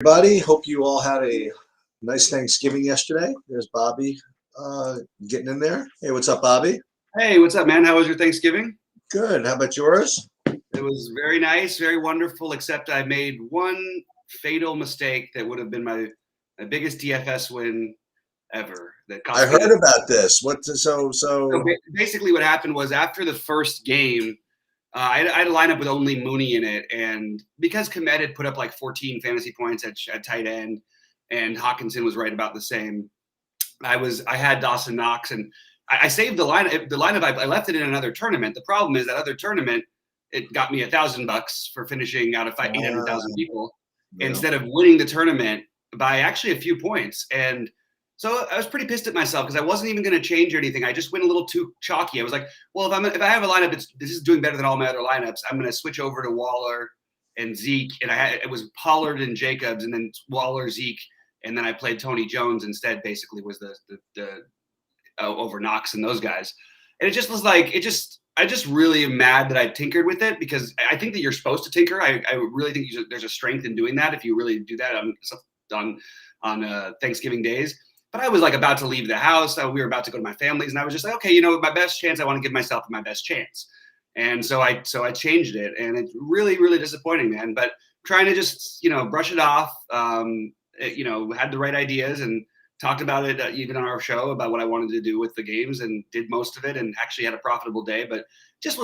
Everybody. Hope you all had a nice Thanksgiving yesterday. There's Bobby getting in there. Hey, what's up, Bobby? Hey, what's up, man? How was your Thanksgiving? Good. How about yours? It was very nice, very wonderful, except I made one fatal mistake that would have been my biggest DFS win ever. That I cost me. heard about this. So basically, what happened was after the first game, I had a lineup with only Mooney in it, and because Komet had put up like 14 fantasy points at tight end, and Hawkinson was right about the same, I had Dawson Knox, and I saved the lineup. The lineup I left it in another tournament. The problem is that other tournament it got me $1,000 for finishing out of 800,000 people instead of winning the tournament by actually a few points. And so I was pretty pissed at myself because I wasn't even going to change or anything. I just went a little too chalky. I was like, well, if I have a lineup, this is doing better than all my other lineups. I'm going to switch over to Waller and Zeke, and it was Pollard and Jacobs, and then Waller, Zeke, and then I played Tony Jones instead. Basically, was the over Knox and those guys, and it just was like I just really am mad that I tinkered with it because I think that you're supposed to tinker. I really think there's a strength in doing that if you really do that on Thanksgiving days. But I was like about to leave the house. We were about to go to my family's, and I was just like, okay, my best chance. I want to give myself my best chance, and so I changed it, and it's really really disappointing, man. But trying to just brush it off. Had the right ideas and talked about it even on our show about what I wanted to do with the games and did most of it and actually had a profitable day. But just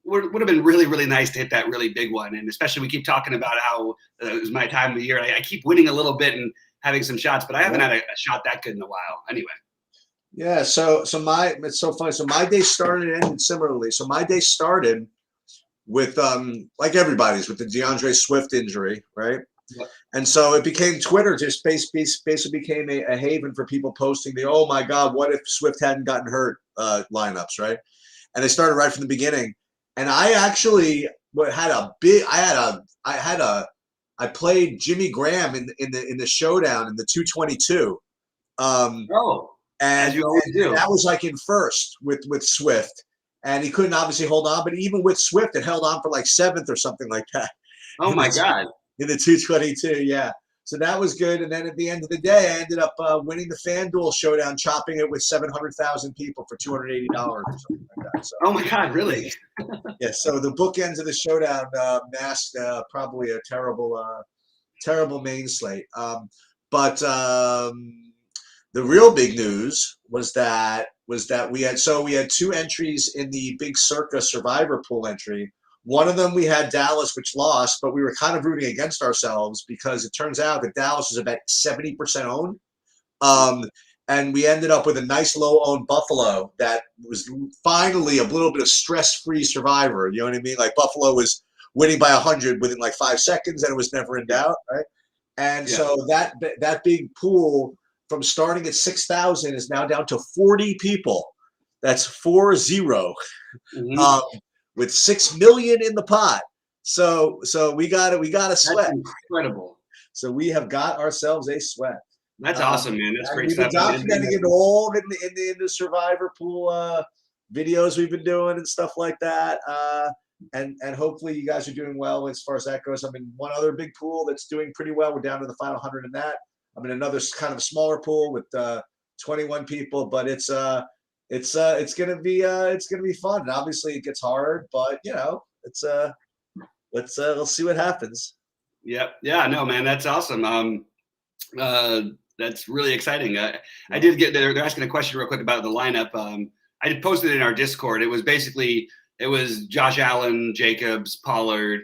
would have been really, really nice to hit that really big one. And especially we keep talking about how it was my time of the year. And I keep winning a little bit and having some shots, but I haven't had a shot that good in a while anyway. Yeah. It's so funny. So my day started and ended similarly. So my day started with, like everybody's, with the DeAndre Swift injury, right? Yep. And so it became Twitter just basically became a haven for people posting oh my God, what if Swift hadn't gotten hurt lineups, right? And they started right from the beginning. And I actually I played Jimmy Graham in the showdown in the 222. And as you always do. That was like in first with Swift. And he couldn't obviously hold on, but even with Swift, it held on for like seventh or something like that. Oh my God. In the 222, yeah. So that was good. And then at the end of the day, I ended up winning the FanDuel showdown, chopping it with 700,000 people for $280 or something like that. So, oh my God, really? Yeah. So the bookends of the showdown masked probably a terrible main slate. But the real big news was that we had two entries in the Big Circa Survivor Pool entry. One of them we had Dallas, which lost, but we were kind of rooting against ourselves because it turns out that Dallas is about 70% owned. And we ended up with a nice low-owned Buffalo that was finally a little bit of stress-free survivor. You know what I mean? Like Buffalo was winning by 100 within like 5 seconds, and it was never in doubt, right? And so that big pool from starting at 6,000 is now down to 40 people. That's 40. Mm-hmm. With 6 million in the pot. So we got a sweat. That's incredible. So we have got ourselves a sweat. That's awesome, man. That's great stuff. We've been documenting it all in the Survivor Pool videos we've been doing and stuff like that. And hopefully you guys are doing well as far as that goes. I'm in one other big pool that's doing pretty well. We're down to the final 100 in that. I'm in another kind of a smaller pool with 21 people, but it's gonna be fun. And obviously it gets hard, but let's see what happens. Yep. Yeah. No, man, that's awesome. That's really exciting. I did get they're asking a question real quick about the lineup. I did posted it in our Discord. It was Josh Allen, Jacobs, Pollard,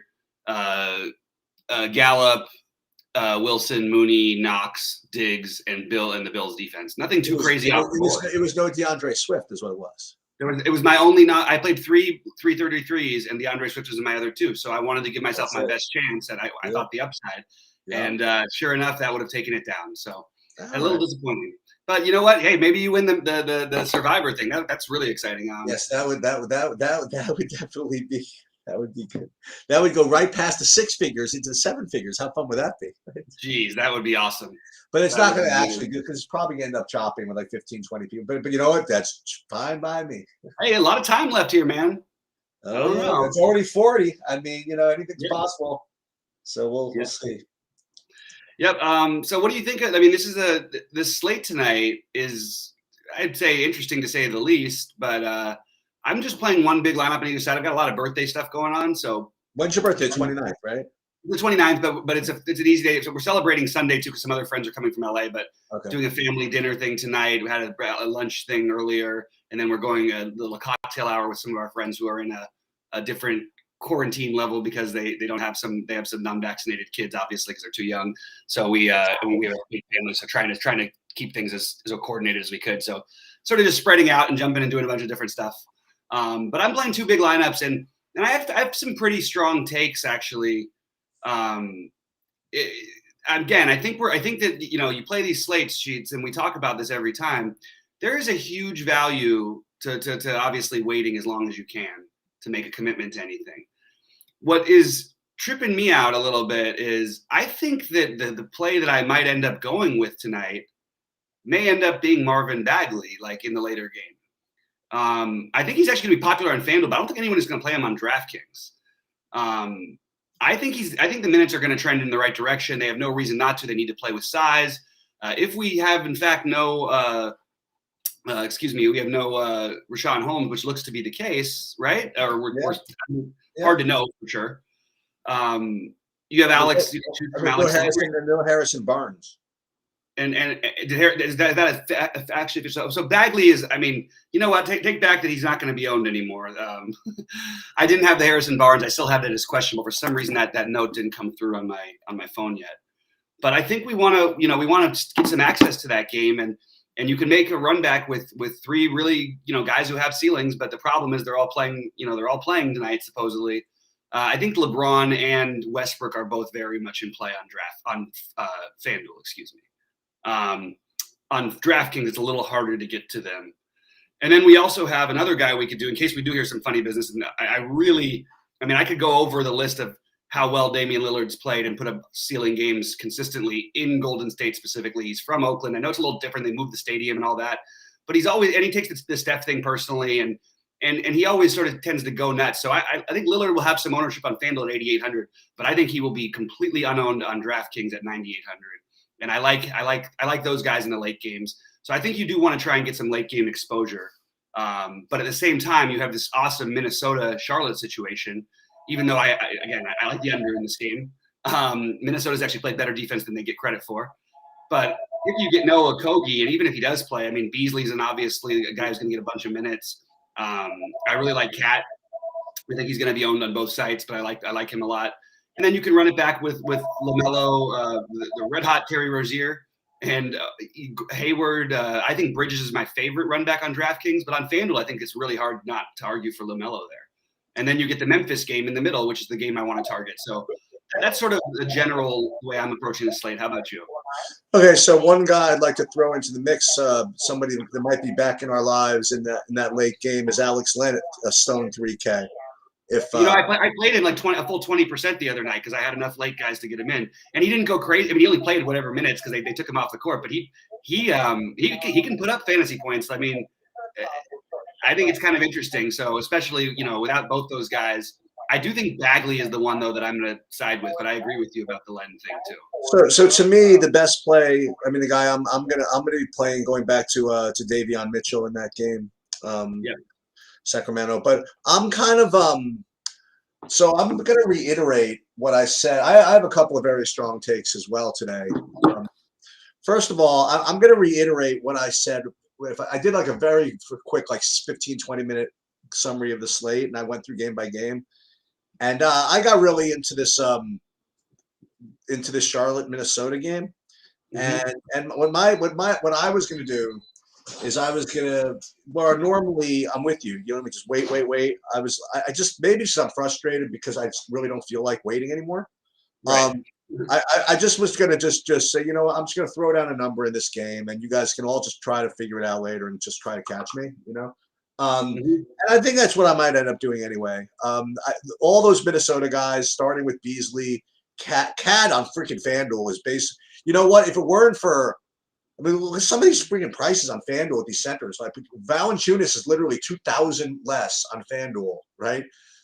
Gallup, Wilson, Mooney, Knox, Diggs, and the Bills defense. Nothing too crazy. It was no DeAndre Swift is what it was. It was my only I played 333s, and DeAndre Swift was in my other two. So I wanted to give myself my best chance, and I thought the upside. Yeah. And sure enough, that would have taken it down. So a little disappointing. But you know what? Hey, maybe you win the Survivor thing. That's really exciting. Yes, that would definitely be. That would be good. That would go right past the 6 figures into the 7 figures. How fun would that be? Jeez, that would be awesome. But it's not going to actually do because it's probably going to end up chopping with like 15, 20 people. But you know what? That's fine by me. Hey, a lot of time left here, man. I don't know. It's already 40. I mean, anything's possible. So we'll see. Yep. So what do you think? I mean, this slate tonight is, I'd say, interesting to say the least. But I'm just playing one big lineup on either side. I've got a lot of birthday stuff going on. So When's your birthday? 29th, right? the 29th, but it's an easy day. So we're celebrating Sunday too, because some other friends are coming from LA. But Okay. doing a family dinner thing tonight. We had a lunch thing earlier, and then we're going a little cocktail hour with some of our friends who are in a different quarantine level because they have some non-vaccinated kids, obviously, because they're too young. So we have a big family, so trying to keep things as coordinated as we could. So sort of just spreading out and jumping and doing a bunch of different stuff. But I'm playing two big lineups, and I have some pretty strong takes actually. Again, I think that you play these slate sheets, and we talk about this every time. There is a huge value to obviously waiting as long as you can to make a commitment to anything. What is tripping me out a little bit is I think that the play that I might end up going with tonight may end up being Marvin Bagley, like in the later game. I think he's actually going to be popular on FanDuel, but I don't think anyone is going to play him on DraftKings. I think the minutes are going to trend in the right direction. They have no reason not to. They need to play with size. If we have, in fact, we have no Rashawn Holmes, which looks to be the case, right? Or we're hard to know for sure. You have Alex. No Harrison Barnes. And is that actually so? Bagley is. I mean, you know what? Take back that he's not going to be owned anymore. I didn't have the Harrison Barnes. I still have that as questionable. For some reason, that note didn't come through on my phone yet. But I think we want to get some access to that game, and you can make a run back with three really guys who have ceilings. But the problem is they're all playing tonight supposedly. I think LeBron and Westbrook are both very much in play on FanDuel. Excuse me. On DraftKings, it's a little harder to get to them. And then we also have another guy we could do in case we do hear some funny business. And I could go over the list of how well Damien Lillard's played and put up ceiling games consistently in Golden State specifically. He's from Oakland. I know it's a little different. They moved the stadium and all that, but he takes the Steph thing personally, and he always sort of tends to go nuts. So I think Lillard will have some ownership on FanDuel at 8,800, but I think he will be completely unowned on DraftKings at 9,800. And I like those guys in the late games. So I think you do want to try and get some late game exposure. But at the same time, you have this awesome Minnesota-Charlotte situation. Even though I like the under in this game. Minnesota's actually played better defense than they get credit for. But if you get Noah Kogi, and even if he does play, I mean, Beasley's obviously a guy who's going to get a bunch of minutes. I really like Cat. I think he's going to be owned on both sites, but I like him a lot. And then you can run it back with LaMelo, the red hot Terry Rozier, and Hayward. I think Bridges is my favorite run back on DraftKings, but on FanDuel, I think it's really hard not to argue for LaMelo there. And then you get the Memphis game in the middle, which is the game I want to target. So that's sort of the general way I'm approaching the slate. How about you? Okay, so one guy I'd like to throw into the mix, somebody that might be back in our lives in that late game, is Alex Len at a stone 3K. I played him like a full 20% the other night because I had enough late guys to get him in, and he didn't go crazy. I mean, he only played whatever minutes because they took him off the court, but he can put up fantasy points. I mean, I think it's kind of interesting. So especially without both those guys, I do think Bagley is the one though that I'm going to side with. But I agree with you about the Len thing too. So to me, the best play. I mean, the guy I'm gonna be playing going back to Davion Mitchell in that game. Sacramento, but I'm kind of so I'm going to reiterate what I said. I have a couple of very strong takes as well today. First of all, I'm going to reiterate what I said. If I did like a very quick, like 15, 20-minute summary of the slate, and I went through game by game, and I got really into this Charlotte Minnesota game, and what I was going to do is I was gonna. Well, normally I'm with you. Let me just wait. I just maybe because I'm frustrated because I just really don't feel like waiting anymore. Right. I just was gonna just say, I'm just gonna throw down a number in this game, and you guys can all just try to figure it out later and just try to catch me. And I think that's what I might end up doing anyway. All those Minnesota guys, starting with Beasley, Cat on freaking FanDuel is basic. You know what? If it weren't for some of these freaking prices on FanDuel at these centers, like Valanciunas is literally $2,000 less on FanDuel, right,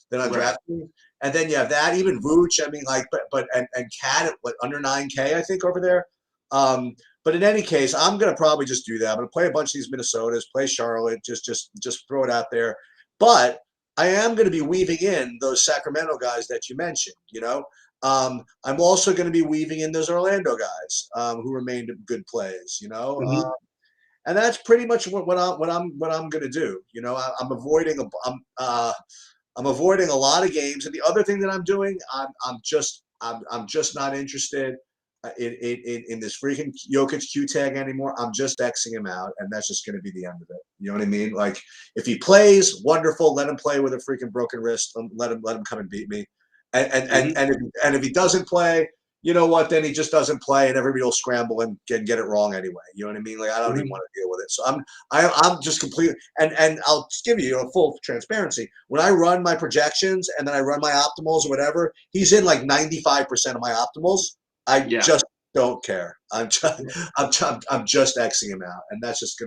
than on DraftKings. And then you have that, even Vooch. I mean, like, and Cat at what, under 9K, I think, over there. But in any case, I'm gonna probably just do that. I'm gonna play a bunch of these Minnesotas, play Charlotte, just throw it out there. But I am gonna be weaving in those Sacramento guys that you mentioned. I'm also going to be weaving in those Orlando guys who remained good plays. Mm-hmm. And that's pretty much what I'm going to do. I'm avoiding a lot of games. And the other thing that I'm doing, I'm just not interested in this freaking Jokic Q tag anymore. I'm just Xing him out, and that's just going to be the end of it. You know what I mean? Like, if he plays, wonderful. Let him play with a freaking broken wrist. Let him come and beat me. And if he doesn't play, you know what? Then he just doesn't play, and everybody will scramble and get it wrong anyway. You know what I mean? Like, I don't even want to deal with it. So I'm just completely and I'll just give you full transparency. When I run my projections and then I run my optimals or whatever, he's in like 95% of my optimals. I just don't care. I'm just Xing him out, and that's just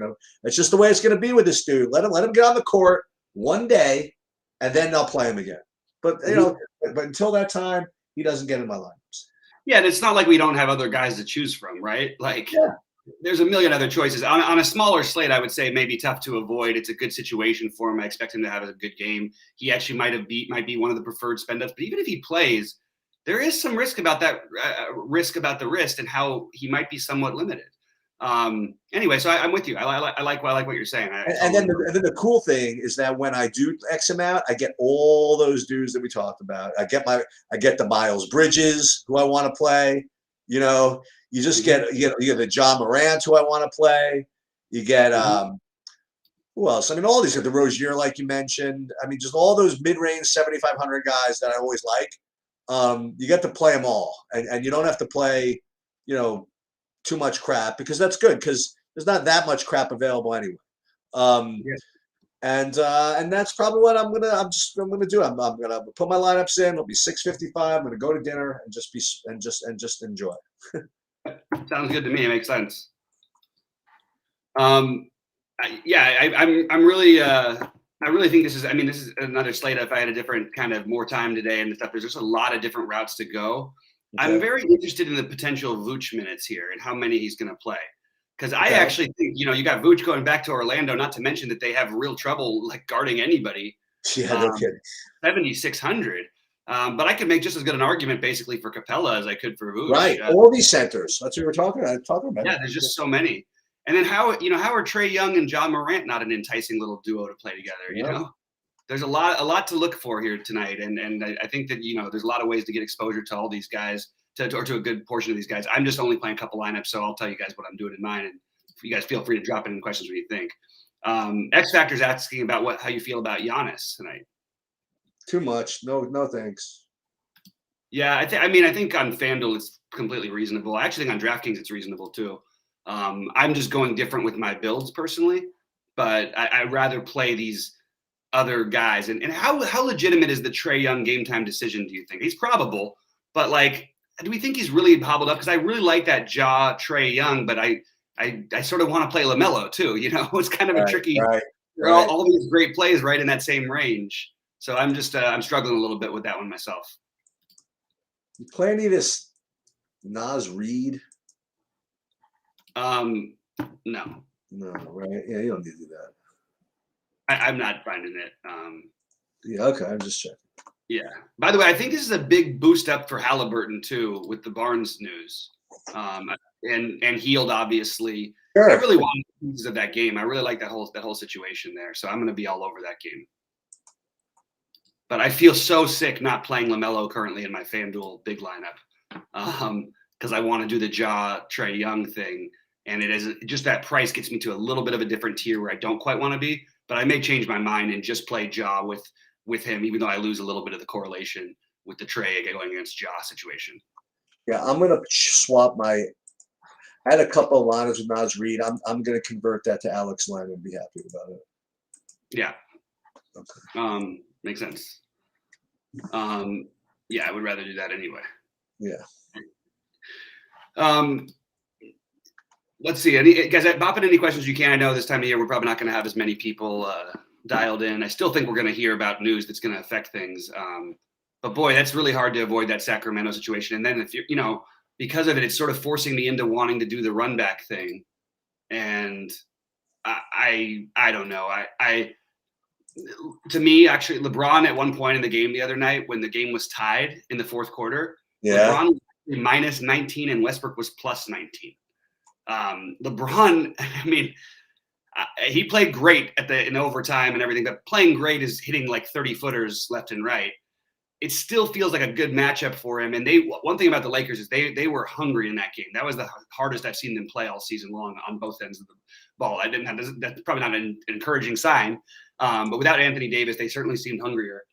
the way it's gonna be with this dude. Let him get on the court one day, and then I'll play him again. But but until that time, he doesn't get in my lineups. Yeah, and it's not like we don't have other guys to choose from, right? Like, there's a million other choices. On a smaller slate, I would say maybe tough to avoid. It's a good situation for him. I expect him to have a good game. He actually might be one of the preferred spend-ups. But even if he plays, there is some risk about that risk about the wrist and how he might be somewhat limited. Anyway, so I'm with you. I like what you're saying. And then the cool thing is that when I do X him out, I get all those dudes that we talked about. I get the Miles Bridges who I want to play. You just get the John Morant who I want to play. You get who else? I mean, all these, the Rozier, like you mentioned. I mean, just all those mid-range 7,500 guys that I always like. You get to play them all, and you don't have to play, too much crap, because that's good, because there's not that much crap available anyway. And that's probably what I'm gonna do. I'm gonna put my lineups in. It'll be 6:55. I'm gonna go to dinner and just enjoy. Sounds good to me. It makes sense. I'm really I really think this is another slate. If I had a different kind of more time today and stuff, there's just a lot of different routes to go. Okay. I'm very interested in the potential Vooch minutes here and how many he's going to play. Because I actually think, you got Vooch going back to Orlando, not to mention that they have real trouble like guarding anybody. Yeah, no kidding. 7,600. But I could make just as good an argument basically for Capella as I could for Vooch. Right. All these centers. That's what we're talking about. Yeah, there's just so many. And then how are Trae Young and John Morant not an enticing little duo to play together, you know? There's a lot to look for here tonight, and I think that there's a lot of ways to get exposure to all these guys, or to a good portion of these guys. I'm just only playing a couple lineups, so I'll tell you guys what I'm doing in mine, and you guys feel free to drop in questions what you think. X Factor's asking about how you feel about Giannis tonight. Too much. No thanks. Yeah, I think on FanDuel it's completely reasonable. I actually think on DraftKings it's reasonable too. I'm just going different with my builds personally, but I'd rather play these other guys. And how legitimate is the Trae Young game time decision, do you think? He's probable, but do we think he's really hobbled up? Because I really like that Trae Young, but I sort of want to play LaMelo too. It's kind of a tricky. Right. All these great plays right in that same range. So I'm just I'm struggling a little bit with that one myself. You play any of this Naz Reid? No. No, right? Yeah, you don't need to do that. I'm not finding it. Yeah, okay. I'm just checking. Yeah. By the way, I think this is a big boost up for Halliburton too, with the Barnes news, and Hield obviously. Sure. I really want pieces of that game. I really like that whole situation there. So I'm going to be all over that game. But I feel so sick not playing LaMelo currently in my FanDuel big lineup, because I want to do the Trae Young thing, and it is just that price gets me to a little bit of a different tier where I don't quite want to be. But I may change my mind and just play Ja with him, even though I lose a little bit of the correlation with the Trae going against Ja situation. Yeah, I'm gonna swap I had a couple of lineups with Naz Reid. I'm gonna convert that to Alex Len and be happy about it. Yeah. Okay. Makes sense. Yeah, I would rather do that anyway. Yeah. Let's see. Guys, pop in any questions you can. I know this time of year we're probably not going to have as many people dialed in. I still think we're going to hear about news that's going to affect things. But boy, that's really hard to avoid that Sacramento situation. And then if because of it, it's sort of forcing me into wanting to do the run back thing. And I don't know. To me, actually, LeBron at one point in the game the other night when the game was tied in the fourth quarter, LeBron was minus 19 and Westbrook was plus 19. LeBron, I mean, he played great in overtime and everything, but playing great is hitting like 30-footers left and right. It still feels like a good matchup for him. And one thing about the Lakers is they were hungry in that game. That was the hardest I've seen them play all season long on both ends of the ball. That's probably not an encouraging sign. But without Anthony Davis, they certainly seemed hungrier.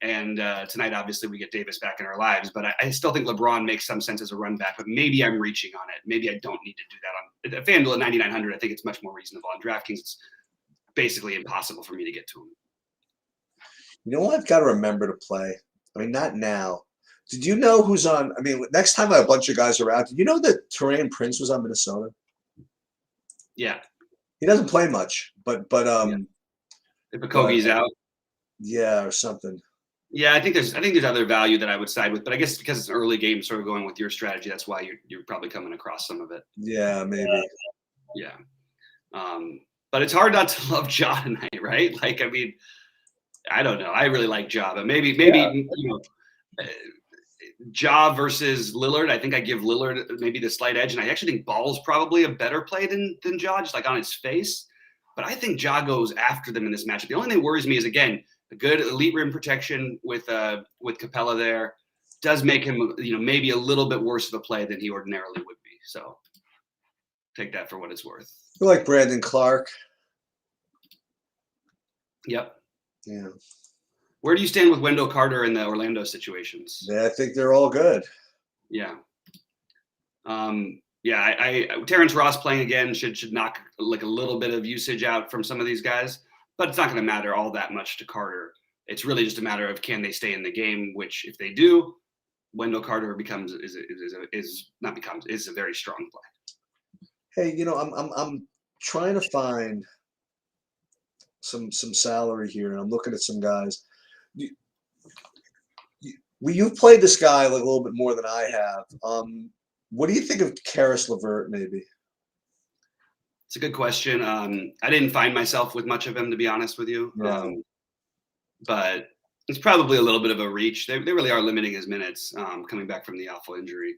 And tonight, obviously, we get Davis back in our lives. But I still think LeBron makes some sense as a run back. But maybe I'm reaching on it. Maybe I don't need to do that on FanDuel at 9,900. I think it's much more reasonable. On DraftKings, it's basically impossible for me to get to him. You know what I've got to remember to play? I mean, not now. Did you know who's on? I mean, next time a bunch of guys are out, did you know that Taurean Prince was on Minnesota? Yeah. He doesn't play much, but if Okogie's out. Yeah, or something. Yeah, I think there's other value that I would side with, but I guess because it's an early game, sort of going with your strategy, that's why you're probably coming across some of it. Yeah, maybe. Yeah. But it's hard not to love Ja tonight, right? Like, I mean, I don't know. I really like Ja, but maybe Ja versus Lillard. I think I give Lillard maybe the slight edge, and I actually think Ball's probably a better play than Ja, just like on his face. But I think Ja goes after them in this matchup. The only thing that worries me is, again, a good elite rim protection with Capella there does make him, maybe a little bit worse of a play than he ordinarily would be. So take that for what it's worth. I like Brandon Clark. Yep. Yeah. Where do you stand with Wendell Carter in the Orlando situations? Yeah, I think they're all good. Yeah. I Terrence Ross playing again should knock like a little bit of usage out from some of these guys, but it's not going to matter all that much to Carter. It's really just a matter of can they stay in the game, which if they do, Wendell Carter is a very strong play. Hey, I'm trying to find some salary here, and I'm looking at some guys. You've played this guy like a little bit more than I have. What do you think of Karis LeVert, maybe? It's a good question. I didn't find myself with much of him, to be honest with you. Yeah. But it's probably a little bit of a reach. They really are limiting his minutes coming back from the awful injury.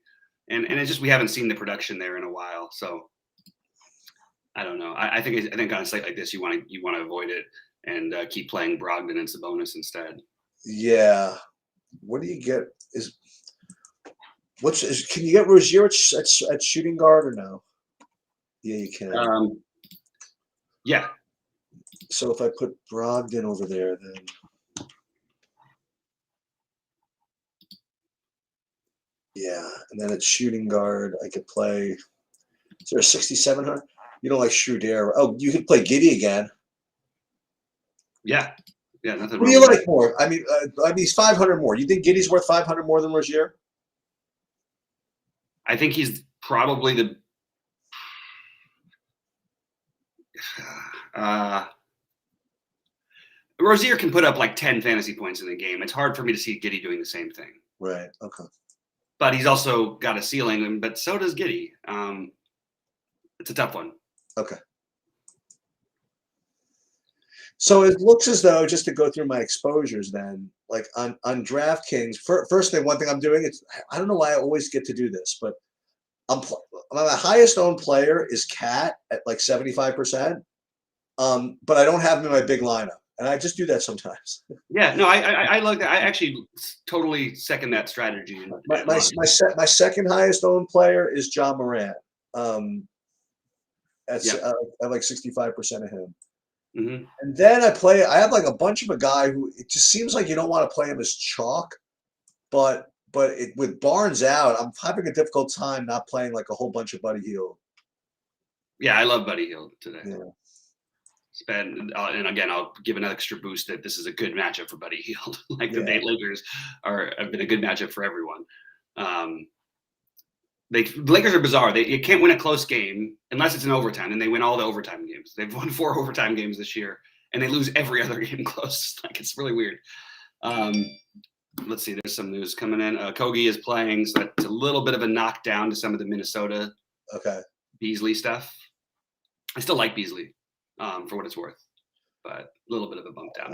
And it's just we haven't seen the production there in a while. So I don't know. I think on a site like this, you want to avoid it and keep playing Brogdon and Sabonis instead. Yeah. What do you get? Can you get Rozier at shooting guard or no? Yeah, you can. Yeah. So if I put Brogdon over there, then yeah, and then at shooting guard, I could play. Is there a 6,700? You don't like Schroeder? Oh, you could play Giddey again. Yeah. Yeah. Nothing. What do you like more? I mean, he's 500 more. You think Giddey's worth 500 more than Rozier? I think he's probably Rozier can put up like 10 fantasy points in the game. It's hard for me to see Giddey doing the same thing. Right. Okay. But he's also got a ceiling, but so does Giddey. It's a tough one. Okay. So it looks as though, just to go through my exposures then, like on DraftKings, first thing, one thing I'm doing, I don't know why I always get to do this, but my highest owned player is Cat at like 75%, but I don't have him in my big lineup. And I just do that sometimes. Yeah, no, I like that. I actually totally second that strategy. My second highest owned player is John Morant. I like 65% of him. Mm-hmm. And then I have like a bunch of a guy who it just seems like you don't want to play him as chalk, but with Barnes out, I'm having a difficult time not playing like a whole bunch of Buddy Hield. Yeah, I love Buddy Hield today. Yeah. And again, I'll give an extra boost that this is a good matchup for Buddy Hield. Like the Lakers have been a good matchup for everyone. The Lakers are bizarre. You can't win a close game unless it's an overtime, and they win all the overtime games. They've won 4 overtime games this year, and they lose every other game close. Like it's really weird. let's see. There's some news coming in. Kogi is playing, so that's a little bit of a knockdown to some of the Minnesota Beasley stuff. I still like Beasley, for what it's worth, but a little bit of a bump down.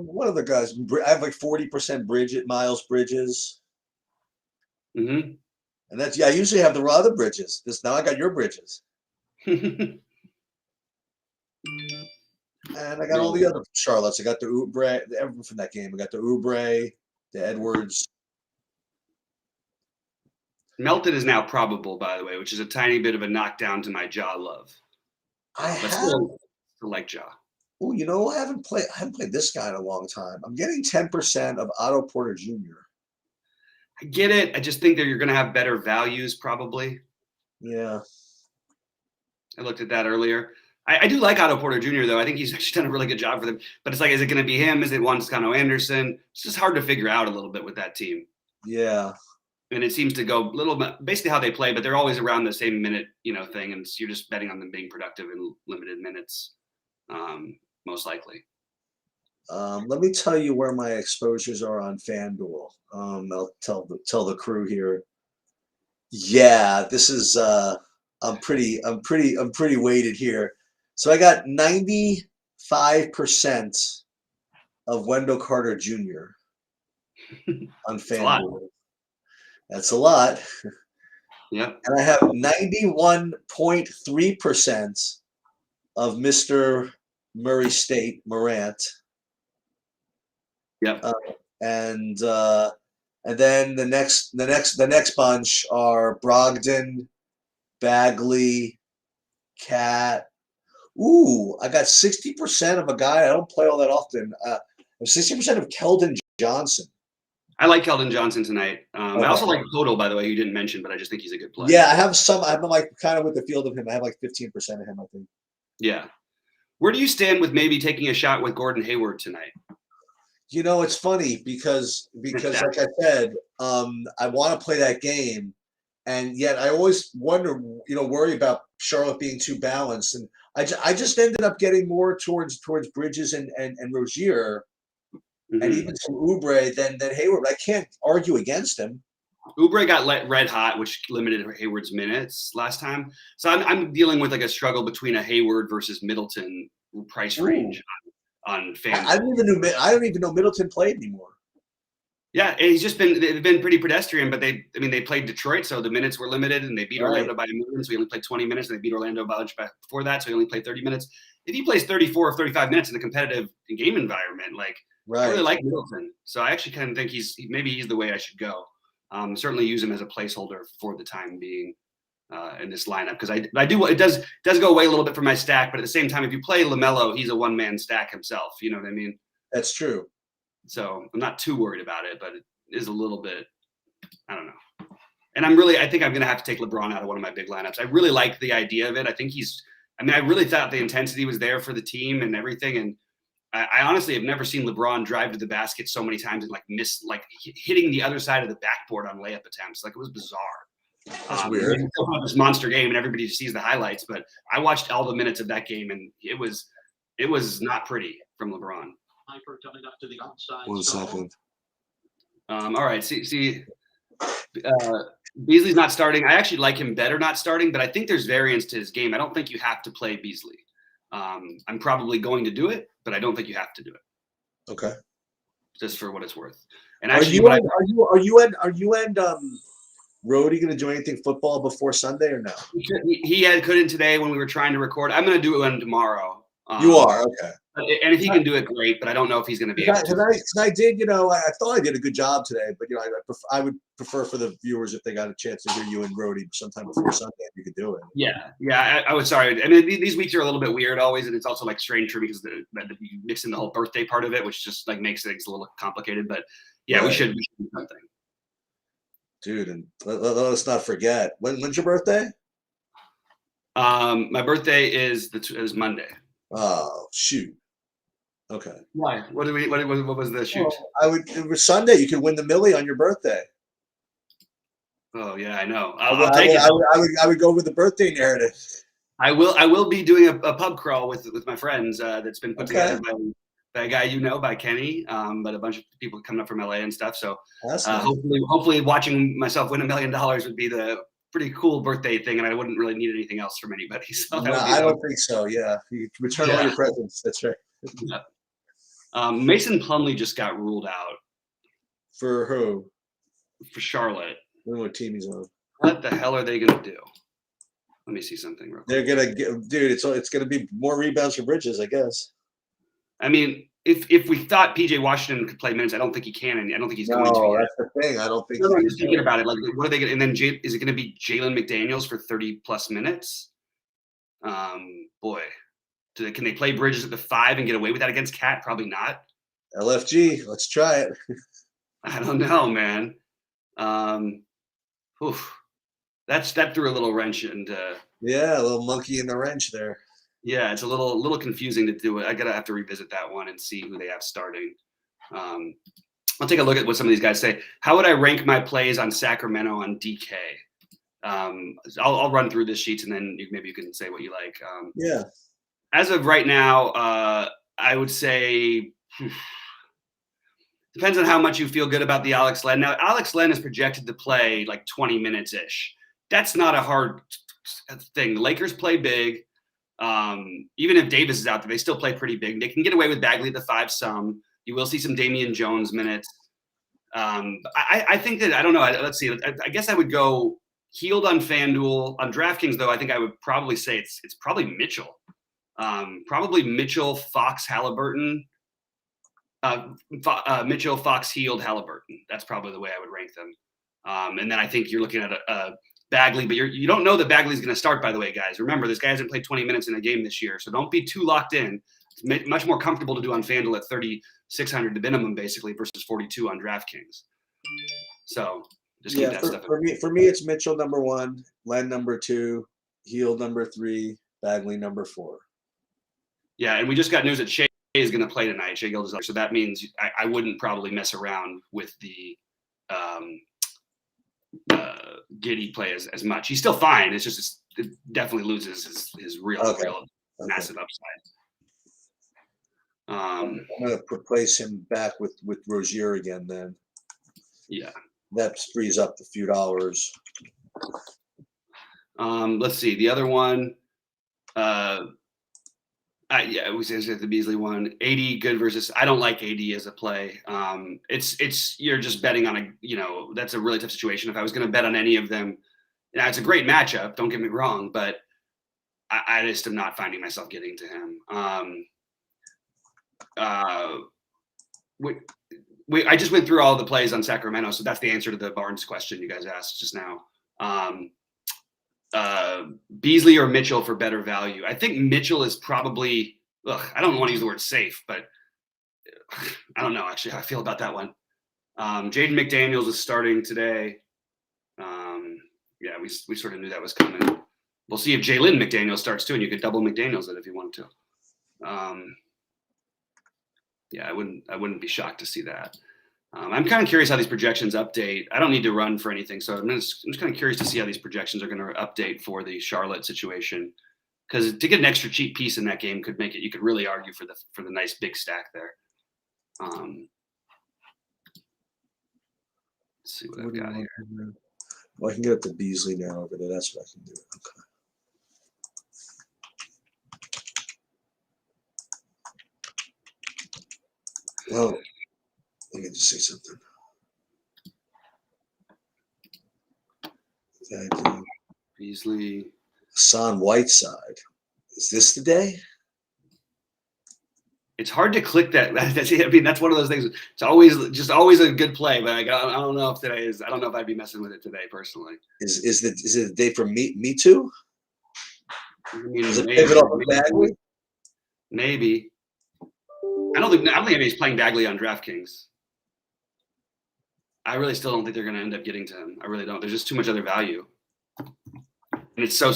What other guys? I have like 40% Miles Bridges. Mm-hmm. And that's I usually have the other Bridges. Now I got your Bridges. And I got all the other Charlottes. I got the Oubre, everyone from that game. I got the Oubre, the Edwards. Melton is now probable, by the way, which is a tiny bit of a knockdown to my Jaw love. But still like Jaw. Oh, I haven't played this guy in a long time. I'm getting 10% of Otto Porter Jr. I get it. I just think that you're going to have better values, probably. Yeah. I looked at that earlier. I do like Otto Porter Jr., though. I think he's actually done a really good job for them. But it's like, is it going to be him? Is it Juan Toscano Anderson? It's just hard to figure out a little bit with that team. Yeah. And it seems to go a little bit basically how they play, but they're always around the same minute, thing. And you're just betting on them being productive in limited minutes, most likely. Let me tell you where my exposures are on FanDuel. I'll tell the crew here. Yeah, this is I'm pretty weighted here. So I got 95% of Wendell Carter Jr. on FanDuel. That's a lot. Yep. And I have 91.3% of Mr. Murray State Morant. Yep. And then the next bunch are Brogdon, Bagley, Cat. Ooh, I got 60% of a guy I don't play all that often. 60% of Keldon Johnson. I like Keldon Johnson tonight. I also like Total, by the way, you didn't mention, but I just think he's a good player. Yeah, I'm like kind of with the field of him. I have like 15% of him, I think. Yeah. Where do you stand with maybe taking a shot with Gordon Hayward tonight? It's funny because like I said, I want to play that game, and yet I always wonder, worry about Charlotte being too balanced, and I just ended up getting more towards Bridges and Rozier, and even some Oubre than Hayward. But I can't argue against him. Oubre got red hot, which limited Hayward's minutes last time. So I'm dealing with like a struggle between a Hayward versus Middleton price range on FanDuel. I don't even know Middleton played anymore. Yeah, and he's just been pretty pedestrian, but they played Detroit, so the minutes were limited, and they beat Orlando by a million, so he only played 20 minutes, and they beat Orlando by a bunch before that, so he only played 30 minutes. If he plays 34 or 35 minutes in a competitive game environment, I really like Middleton. So I actually kind of think he's the way I should go. Certainly use him as a placeholder for the time being in this lineup, because it does go away a little bit from my stack, but at the same time, if you play LaMelo, he's a one-man stack himself. You know what I mean? That's true. So I'm not too worried about it, but it is a little bit, I don't know. And I think I'm going to have to take LeBron out of one of my big lineups. I really like the idea of it. I think I really thought the intensity was there for the team and everything. And I honestly have never seen LeBron drive to the basket so many times and miss, hitting the other side of the backboard on layup attempts. It was bizarre. That's weird. This monster game and everybody sees the highlights, but I watched all the minutes of that game and it was not pretty from LeBron. 1 second. All right. See, Beasley's not starting. I actually like him better not starting, but I think there's variance to his game. I don't think you have to play Beasley. I'm probably going to do it, but I don't think you have to do it. Okay. Just for what it's worth. And actually, are you and Rody going to do anything football before Sunday or no? He couldn't today when we were trying to record. I'm going to do it tomorrow. You are okay. And if he can do it, great. But I don't know if he's going to be able to. I did, I thought I did a good job today, but I would prefer for the viewers if they got a chance to hear you and Rody sometime before Sunday if you could do it. Yeah. I was sorry. I mean, these weeks are a little bit weird always, and it's also strange for me because you mix in the whole birthday part of it, which just makes things a little complicated. But yeah, we should do something. Dude, and let us not forget. When's your birthday? My birthday is Monday. Oh shoot. Okay. Why? What was the shoot? It was Sunday. You could win the millie on your birthday. Oh yeah, I know. I'll take it. I would go with the birthday narrative. I will be doing a pub crawl with my friends that's been put together that guy by Kenny, but a bunch of people coming up from LA and stuff. So Nice. hopefully watching myself win $1 million would be the pretty cool birthday thing, and I wouldn't really need anything else from anybody. So no, I don't think so. Yeah, you return all your presents. That's right. Yeah. Mason Plumlee just got ruled out. For who? For Charlotte. I don't know what team he's on. What the hell are they gonna do? Let me see something real quick. They're gonna dude. It's gonna be more rebounds for Bridges, I guess. I mean, if we thought PJ Washington could play minutes, I don't think he can, and I don't think he's going to. No, that's the thing. I don't think. No, I'm just thinking about it. Like, what are they going? And then is it going to be Jaden Mcdaniels for 30+ minutes? Boy, can they play Bridges at the 5 and get away with that against Cat? Probably not. LFG, let's try it. I don't know, man. That threw a little wrench into. Yeah, a little monkey in the wrench there. Yeah, it's a little confusing to do it. I gotta have to revisit that one and see who they have starting. I'll take a look at what some of these guys say. How would I rank my plays on Sacramento on DK? I'll run through the sheets and then maybe you can say what you like. Yeah. As of right now, I would say depends on how much you feel good about the Alex Len. Now, Alex Len is projected to play like 20 minutes ish. That's not a hard thing. The Lakers play big. Even if Davis is out there, they still play pretty big. They can get away with Bagley at the 5 some. You will see some Damian Jones minutes. I think that, I don't know. Let's see. I guess I would go Healed on FanDuel. On DraftKings, though, I think I would probably say it's probably Mitchell. Probably Mitchell, Fox, Halliburton. Mitchell, Fox, Healed, Halliburton. That's probably the way I would rank them. And then I think you're looking at Bagley, but you don't know that Bagley's going to start, by the way, guys. Remember, this guy hasn't played 20 minutes in a game this year, so don't be too locked in. It's much more comfortable to do on FanDuel at 3,600 the minimum, basically, versus 42 on DraftKings. So just keep that stuff. For me, it's Mitchell number 1, Len number 2, Healed number 3, Bagley number 4. Yeah, and we just got news that Shea is going to play tonight. Shea Gilgeous, so that means I wouldn't probably mess around with the Giddey play as much. He's still fine. It's just it definitely loses his real massive upside. I'm going to replace him back with Rozier again then. Yeah. That frees up a few dollars. Let's see. The other one, we said the Beasley one. AD good versus. I don't like AD as a play. It's you're just betting on that's a really tough situation. If I was going to bet on any of them, it's a great matchup. Don't get me wrong, but I just am not finding myself getting to him. I just went through all the plays on Sacramento, so that's the answer to the Barnes question you guys asked just now. Beasley or Mitchell for better value. I think Mitchell is probably, I don't want to use the word safe, but I don't know actually how I feel about that one. Jaden McDaniels is starting today. We sort of knew that was coming. We'll see if Jalen McDaniels starts too, and you could double McDaniels it if you wanted to. I wouldn't be shocked to see that. I'm kind of curious how these projections update. I don't need to run for anything, so I'm just kind of curious to see how these projections are going to update for the Charlotte situation. Because to get an extra cheap piece in that game could make it. You could really argue for the nice big stack there. Let's see what I've got here. Well, I can get it to Beasley now over there. That's what I can do. Okay. Well, let me just say something. Beasley. Hassan Whiteside. Is this the day? It's hard to click that. I mean, that's one of those things. It's always a good play, but I don't know if today is. I don't know if I'd be messing with it today personally. Is it the day for me too? Is it pivot off of Bagley? Maybe. I don't think anybody's playing Bagley on DraftKings. I really still don't think they're going to end up getting to him. I really don't. There's just too much other value, and it's so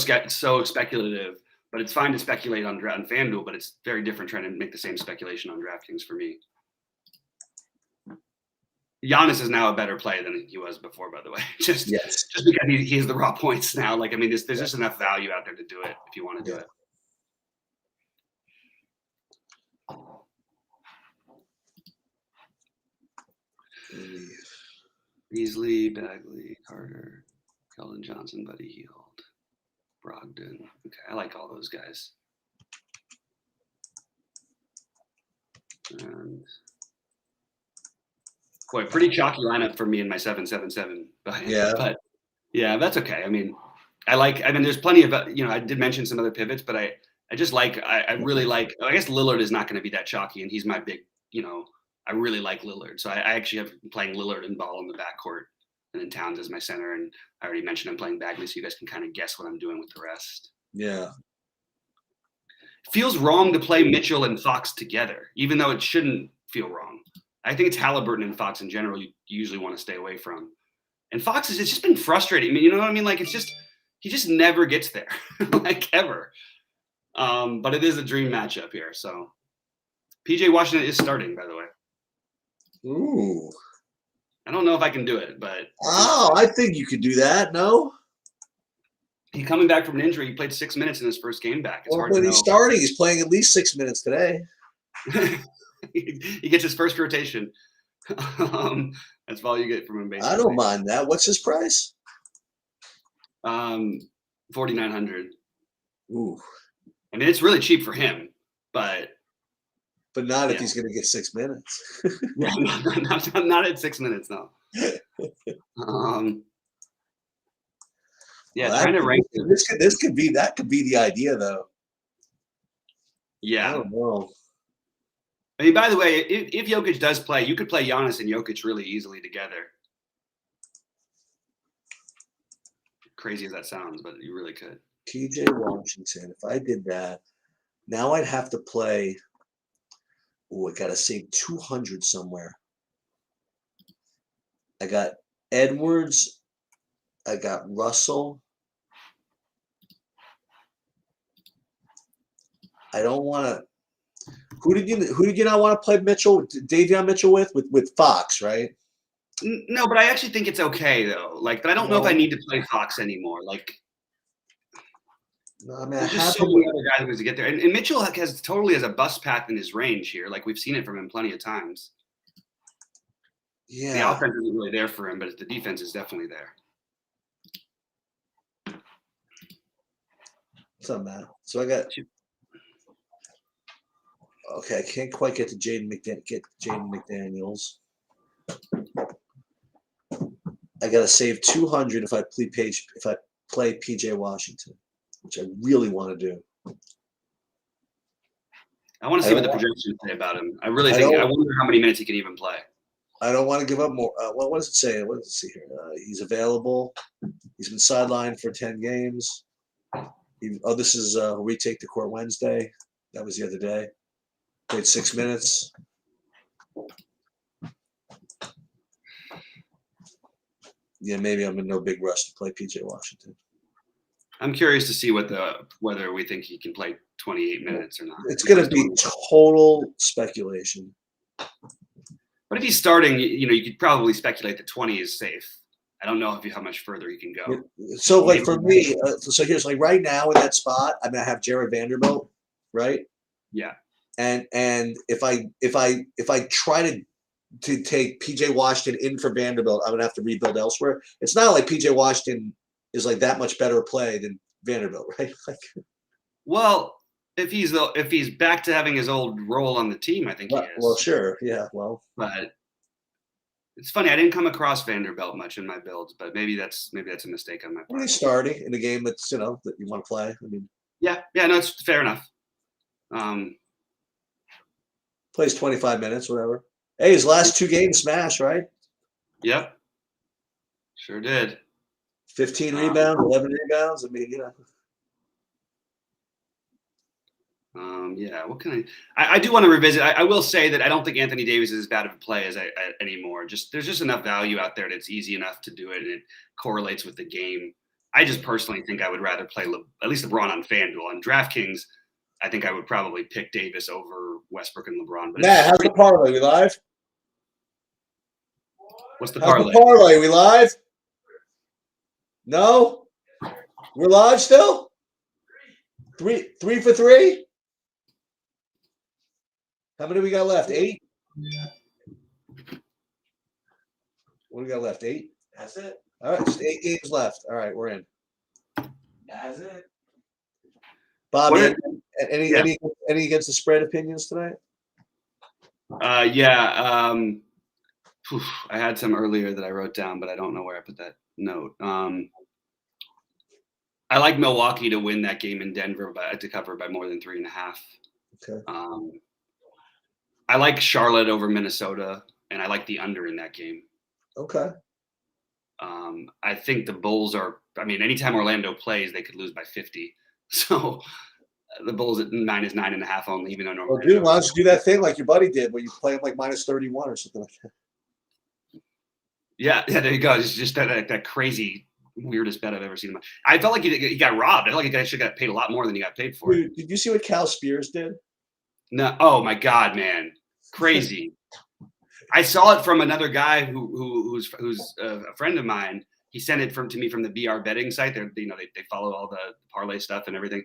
speculative. But it's fine to speculate on FanDuel, but it's very different trying to make the same speculation on DraftKings for me. Giannis is now a better play than he was before, by the way. Just because he has the raw points now. Like, I mean, there's just enough value out there to do it if you want to do it. Beasley, Bagley, Carter, Keldon Johnson, Buddy Hield, Brogdon. Okay, I like all those guys. And boy, pretty chalky lineup for me in my 7-7-7. But yeah, that's okay. I mean, there's plenty of, I did mention some other pivots, but I really like, I guess Lillard is not going to be that chalky, and he's my big, I really like Lillard. So I actually have playing Lillard and Ball in the backcourt, and then Towns as my center. And I already mentioned I'm playing Bagley, so you guys can kind of guess what I'm doing with the rest. Yeah. Feels wrong to play Mitchell and Fox together, even though it shouldn't feel wrong. I think it's Halliburton and Fox in general you usually want to stay away from. And Fox it's just been frustrating. I mean, you know what I mean? Like, he just never gets there, like, ever. But it is a dream matchup here. So PJ Washington is starting, by the way. Ooh. I don't know if I can do it, but I think you could do that. No. He's coming back from an injury. He played 6 minutes in his first game back. It's hard to know. He's starting. He's playing at least 6 minutes today. He gets his first rotation. That's all you get from him, basically. I don't mind that. What's his price? $4,900. Ooh. I mean, it's really cheap for him, but not if he's going to get 6 minutes. Yeah, not at 6 minutes, no. Yeah, trying to rank this could be the idea, though. Yeah, I don't know. I mean, by the way, if Jokic does play, you could play Giannis and Jokic really easily together. Crazy as that sounds, but you really could. PJ Washington. If I did that, now I'd have to play. Oh, I gotta save 200 somewhere. I got Edwards. I got Russell. I don't want to. Who did you not want to play Mitchell? Davion Mitchell with Fox, right? No, but I actually think it's okay though. Like, but I don't know if I need to play Fox anymore. Like, no, I mean, there's just so many other guys to get there, and Mitchell totally has a bust path in his range here. Like, we've seen it from him plenty of times. Yeah, the offense isn't really there for him, but the defense is definitely there. Doesn't matter. So I got. Okay, I can't quite get to Jaden McDaniels. I gotta save 200 if I play PJ Washington, which I really want to do. I want to see what the projections say about him. I really think. I wonder how many minutes he can even play. I don't want to give up more. What does it say? What does it see here? He's available. He's been sidelined for 10 games. This is retake the court Wednesday. That was the other day. Played 6 minutes. Yeah, maybe I'm in no big rush to play PJ Washington. I'm curious to see whether we think he can play 28 minutes or not. It's going to be total speculation. But if he's starting, you could probably speculate that 20 is safe. I don't know how much further he can go. So, like, for me, so here's, like, right now in that spot, I mean, I have Jared Vanderbilt, right? Yeah. And if I try to take PJ Washington in for Vanderbilt, I'm gonna have to rebuild elsewhere. It's not like PJ Washington is like that much better play than Vanderbilt, right? Well, if he's back to having his old role on the team, I think he is. Well, sure, yeah, well, but it's funny. I didn't come across Vanderbilt much in my builds, but maybe that's a mistake on my part. He's starting in a game that's that you want to play. I mean, yeah, no, it's fair enough. Plays 25 minutes, whatever. Hey, his last 2 games smash, right? Yep. Sure did. 15 rebounds, 11 rebounds. I mean, yeah, what can I do want to revisit. I will say that I don't think Anthony Davis is as bad of a play as anymore. There's just enough value out there that's easy enough to do it, and it correlates with the game. I just personally think I would rather play at least LeBron on FanDuel. On DraftKings, I think I would probably pick Davis over Westbrook and LeBron. But Matt, how's the parlay? We live? What's the parlay? How's the parlay? We live? No? We're live still? 3 for 3? How many we got left? 8? What do we got left? 8? That's it. All right, just 8 games left. All right, we're in. That's it. Bobby, any against the spread opinions tonight? Yeah. I had some earlier that I wrote down, but I don't know where I put that note. I like Milwaukee to win that game in Denver to cover by more than 3.5. Okay. I like Charlotte over Minnesota, and I like the under in that game. Okay. I think the Bulls anytime Orlando plays, they could lose by 50. So the Bulls at -9.5 only, even though. Well, dude, why don't you do that thing like your buddy did, where you play him like -31 or something like that? Yeah, there you go. It's just that crazy, weirdest bet I've ever seen. I felt like he got robbed. I felt like he should have got paid a lot more than he got paid for. Dude, did you see what Cal Spears did? No. Oh my God, man, crazy. I saw it from another guy who's a friend of mine. He sent it to me from the BR betting site. They follow all the parlay stuff and everything.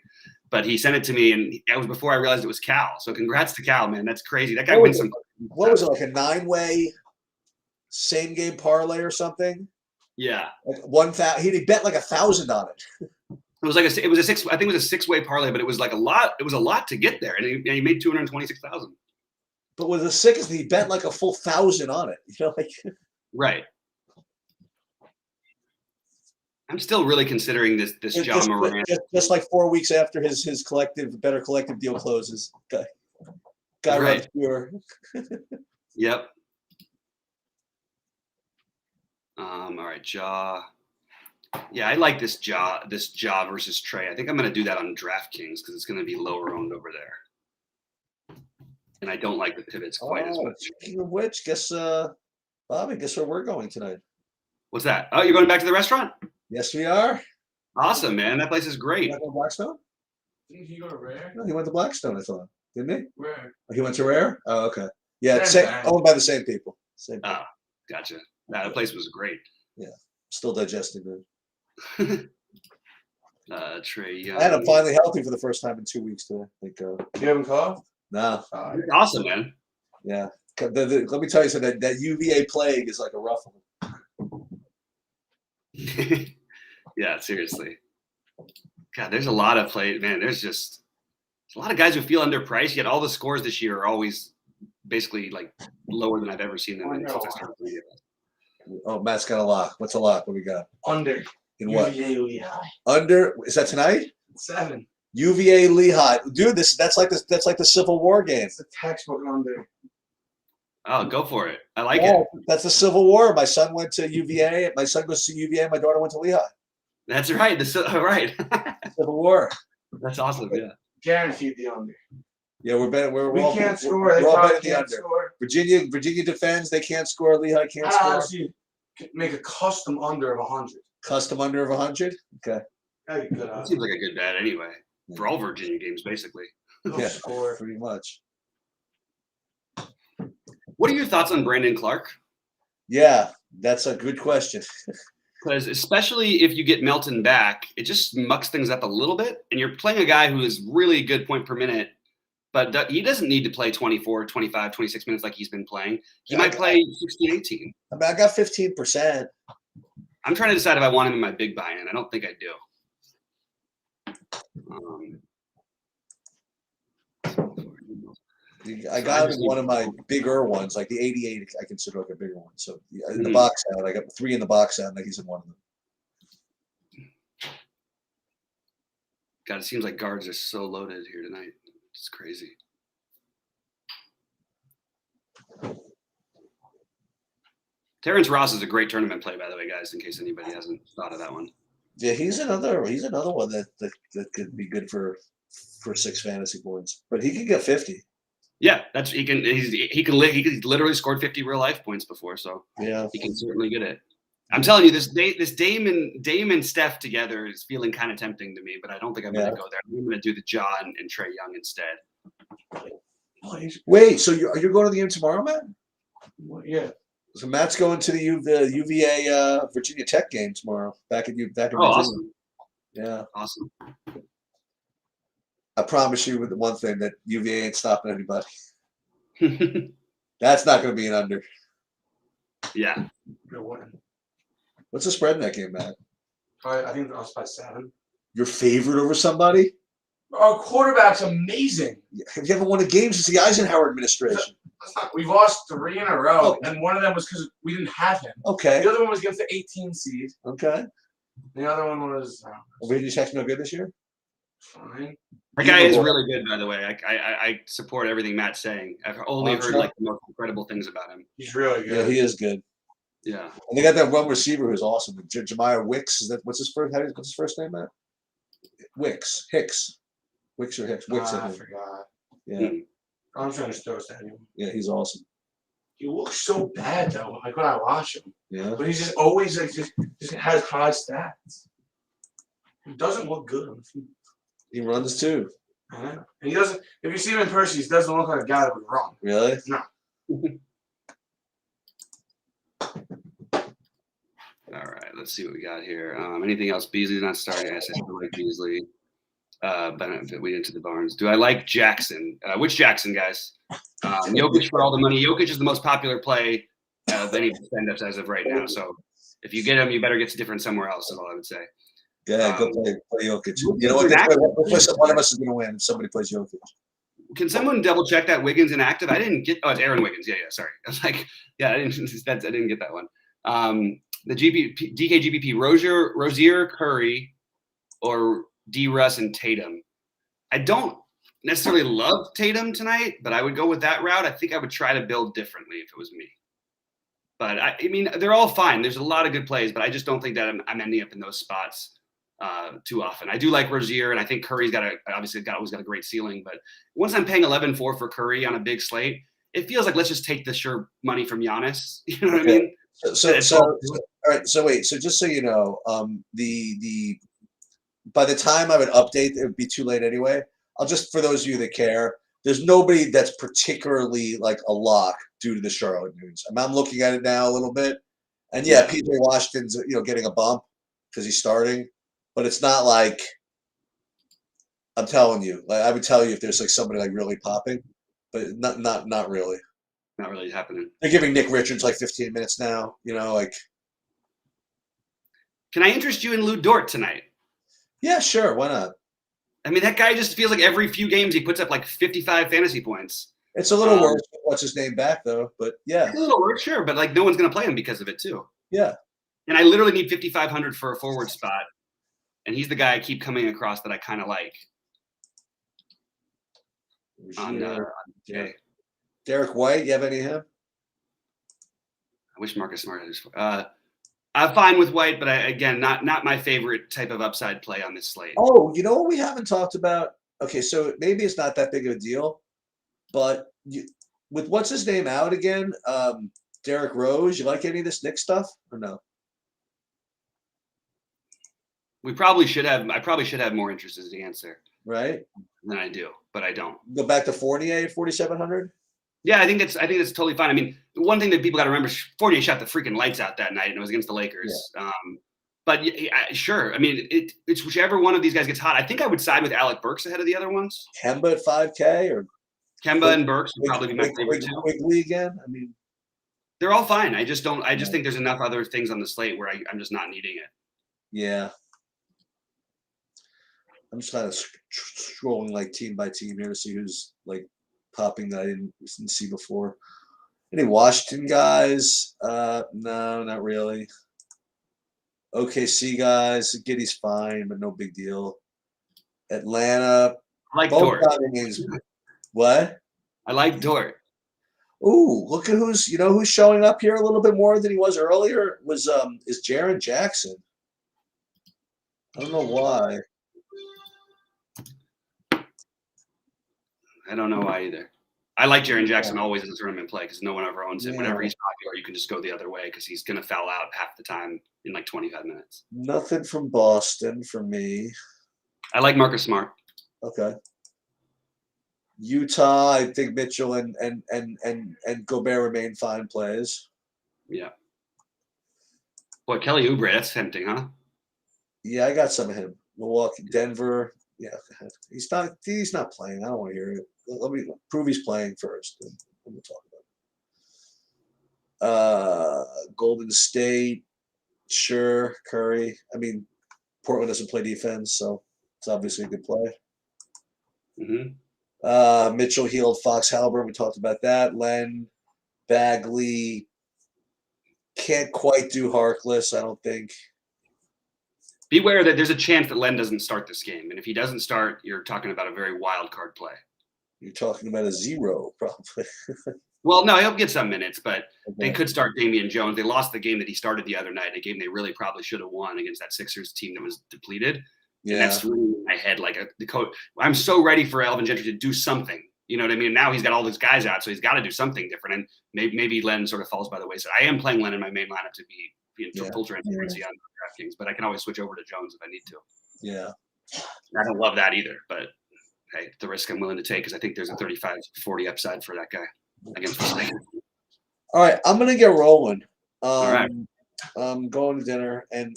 But he sent it to me, and that was before I realized it was Cal. So congrats to Cal, man. That's crazy. That guy wins some. What was it, like a 9-way same game parlay or something? Yeah. Like he bet like 1,000 on it. It was a 6. I think it was a 6-way parlay, but it was like a lot. It was a lot to get there, and he made 226,000. But with the sickest, he bet like a full 1,000 on it. Right. I'm still really considering this John Moran. Just like 4 weeks after his better collective deal closes. Guy runs pure. Yep. All right, Ja. Yeah, I like this Ja versus Trey. I think I'm going to do that on DraftKings because it's going to be lower owned over there. And I don't like the pivots quite as much. Speaking of which, Bobby, guess where we're going tonight? What's that? Oh, you're going back to the restaurant? Yes, we are. Awesome, man. That place is great. Go to Blackstone? Didn't he go to Rare? No, he went to Blackstone, I thought. Didn't he? Rare. He went to Rare? Oh, okay. Yeah, owned by the same people. Oh, gotcha. That place was great. Yeah. Still digesting it. Trey Young. And I'm finally healthy for the first time in 2 weeks today. Thank God. You haven't coughed? No. Awesome, man. Yeah. Let me tell you something. That UVA plague is like a rough one. Yeah, seriously. God, there's a lot of play, man. There's a lot of guys who feel underpriced, yet all the scores this year are always basically like lower than I've ever seen them in since I started playing. Oh, Matt's got a lock. What's a lock? What do we got? Under. In what? UVA Lehigh. Under? Is that tonight? 7. UVA Lehigh. Dude, that's like the Civil War game. It's a textbook under. Oh, go for it. I like it. That's the Civil War. My son went to UVA. My son goes to UVA. My daughter went to Lehigh. That's right. Right. Civil War. That's awesome. Yeah. Guaranteed the under. Yeah, we can't score. They all probably betting the can't under. score. Virginia defends. They can't score. Lehigh can't score. Actually, make a custom under of 100. Custom under of 100. Okay. That'd be good. That seems like a good bet anyway. For all Virginia games, basically. Yeah, score. pretty much. What are your thoughts on Brandon Clark? Yeah, that's a good question. Because especially if you get Melton back, it just mucks things up a little bit. And you're playing a guy who is really a good point per minute, but he doesn't need to play 24, 25, 26 minutes like he's been playing. He might play 16, 18. I mean, I got 15%. I'm trying to decide if I want him in my big buy-in. I don't think I do. I got him in one of my bigger ones, like the 88. I consider like a bigger one. So in the box out, I got 3 in the box out, and he's in one of them. God, it seems like guards are so loaded here tonight. It's crazy. Terrence Ross is a great tournament play, by the way, guys. In case anybody hasn't thought of that one. Yeah, he's another one that could be good for 6 fantasy points, but he can get 50. Yeah, he can literally scored 50 real life points before, so yeah, he can certainly get it. I'm telling you, this Dame and Steph together is feeling kind of tempting to me, but I don't think I'm going to go there. I'm going to do the Ja and Trey Young instead. Wait, so you're going to the game tomorrow, Matt? Yeah. So Matt's going to the UVA Virginia Tech game tomorrow. Back in Virginia. Awesome. Yeah. Awesome. I promise you with the one thing that UVA ain't stopping anybody. That's not going to be an under. Yeah. Good win. What's the spread in that game, Matt? I think I was by 7. Your favorite over somebody? Our quarterback's amazing. Have you ever won a game since the Eisenhower administration? We've lost 3 in a row, Oh. and one of them was because we didn't have him. Okay. The other one was against the 18 seed. Okay. The other one was Brady Shack's no good this year? fine. That guy is really good, by the way. I support everything Matt's saying. I've only heard like the most incredible things about him. He's really good. Yeah, he is good. Yeah. And they got that one receiver who's awesome. Jemiah Wicks. What's his first name, Matt? Wicks. Hicks. Wicks or Hicks? Wicks, I I think. forgot. Yeah. I'm trying to throw to him. Yeah, he's awesome. He looks so bad though. Like when I watch him, Yeah. but he's just always like just has high stats. He doesn't look good on the field. He runs too. And he doesn't. If you see him in person, he doesn't look like a guy that would run. Really? No. All right, let's see what we got here. Anything else? Beasley's not starting. I said I like Beasley. Benefit we into the Barnes. Do I like Jackson? Which Jackson, guys? Jokic for all the money. Jokic is the most popular play of any stand-ups as of right now. So if you get him, you better get different somewhere else. Is all I would say. Yeah, go play Jokic. You know what? One of us is going to win if somebody plays Jokic. Can someone double check that Wiggins inactive? I didn't get. Oh, it's Aaron Wiggins. Yeah. Sorry. I was like, yeah, I didn't get that one. The DKGBP Rozier, Curry, or D. Russ and Tatum. I don't necessarily love Tatum tonight, but I would go with that route. I think I would try to build differently if it was me. But I mean, they're all fine. There's a lot of good plays, but I just don't think that I'm ending up in those spots too often. I do like Rozier, and I think Curry's always got a great ceiling. But once I'm paying 11-4 for Curry on a big slate, it feels like let's just take the sure money from Giannis. You know what I mean? So all right. So wait. So just so you know, the by the time I would update, it would be too late anyway. I'll just, for those of you that care, there's nobody that's particularly like a lock due to the Charlotte news. I'm looking at it now a little bit, and yeah, PJ Washington's getting a bump because he's starting, but it's not like I'm telling you. Like I would tell you if there's like somebody like really popping, but not really. Not really happening. They're giving Nick Richards like 15 minutes now. Like. Can I interest you in Lou Dort tonight? Yeah, sure. Why not? I mean, that guy just feels like every few games he puts up like 55 fantasy points. It's a little worse. What's his name back though? But yeah, it's a little worse, sure. But like, no one's gonna play him because of it too. Yeah. And I literally need 5,500 for a forward spot, and he's the guy I keep coming across that I kind of like. Yeah. Derek White, you have any of him? I wish Marcus Smart had his. I'm fine with White, but again, not my favorite type of upside play on this slate. Oh, you know what we haven't talked about? Okay, so maybe it's not that big of a deal, but with what's his name out again, Derrick Rose, you like any of this Knicks stuff or no? I probably should have more interest as the answer. Right? Than I do, but I don't. Go back to Fournier at 4,700? Yeah, I think it's totally fine. I mean, one thing that people got to remember, Fournier shot the freaking lights out that night, and it was against the Lakers. Yeah. But sure, I mean, it's whichever one of these guys gets hot. I think I would side with Alec Burks ahead of the other ones. Kemba at 5K or Kemba and Burks would probably be my favorite too. Quigley again. I mean, they're all fine. I just think there's enough other things on the slate where I'm just not needing it. Yeah. I'm just kind of scrolling like team by team here to see who's like popping that I didn't see before. Any Washington guys? No, not really. OKC guys, Giddy's fine, but no big deal. Atlanta. I like Dort. What? I like Dort. Ooh, look at who's showing up here a little bit more than he was earlier. Is Jaren Jackson? I don't know why. I don't know why either. I like Jaren Jackson always in the tournament play because no one ever owns him. Yeah. Whenever he's popular, you can just go the other way because he's going to foul out half the time in like 25 minutes. Nothing from Boston for me. I like Marcus Smart. Okay. Utah, I think Mitchell and Gobert remain fine plays. Yeah. Boy, Kelly Oubre, that's tempting, huh? Yeah, I got some of him. Milwaukee, Denver. Yeah, he's not playing. I don't want to hear it. Let me prove he's playing first, and we'll talk about Golden State, sure. Curry. I mean, Portland doesn't play defense, so it's obviously a good play. Mitchell, Hield, Fox, Halburn. We talked about that. Len, Bagley. Can't quite do Harkless, I don't think. Beware that there's a chance that Len doesn't start this game. And if he doesn't start, you're talking about a very wild card play. You're talking about a 0, probably. Well, no, he'll get some minutes, but they could start Damian Jones. They lost the game that he started the other night, a game they really probably should have won against that Sixers team that was depleted. Yeah. And that's really in my head. Like the coach, I'm so ready for Alvin Gentry to do something. You know what I mean? Now he's got all these guys out, so he's got to do something different. And maybe Len sort of falls by the wayside. I am playing Len in my main lineup to be in full transparency on DraftKings, but I can always switch over to Jones if I need to. Yeah. I don't love that either, but hey, the risk I'm willing to take because I think there's a 35-40 upside for that guy against the Lakers. All right, I'm gonna get rolling. All right. I'm going to dinner and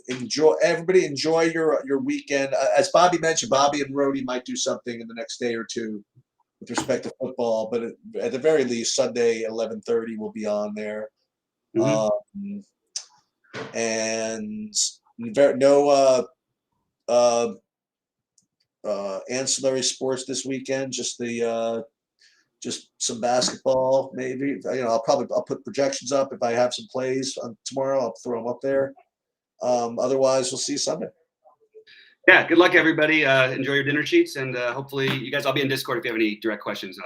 everybody enjoy your weekend. As Bobby mentioned, Bobby and Rhodey might do something in the next day or two with respect to football, but at the very least, Sunday 11:30 will be on there. And no ancillary sports this weekend. Just some basketball, maybe. I'll put projections up if I have some plays tomorrow. I'll throw them up there. Otherwise, we'll see you Sunday. Yeah, good luck, everybody. Enjoy your dinner sheets, and hopefully you guys. I'll be in Discord if you have any direct questions.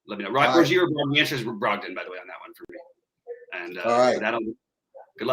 Let me know. Roger, the answer is Brogdon, by the way, on that one for me. And all right. that'll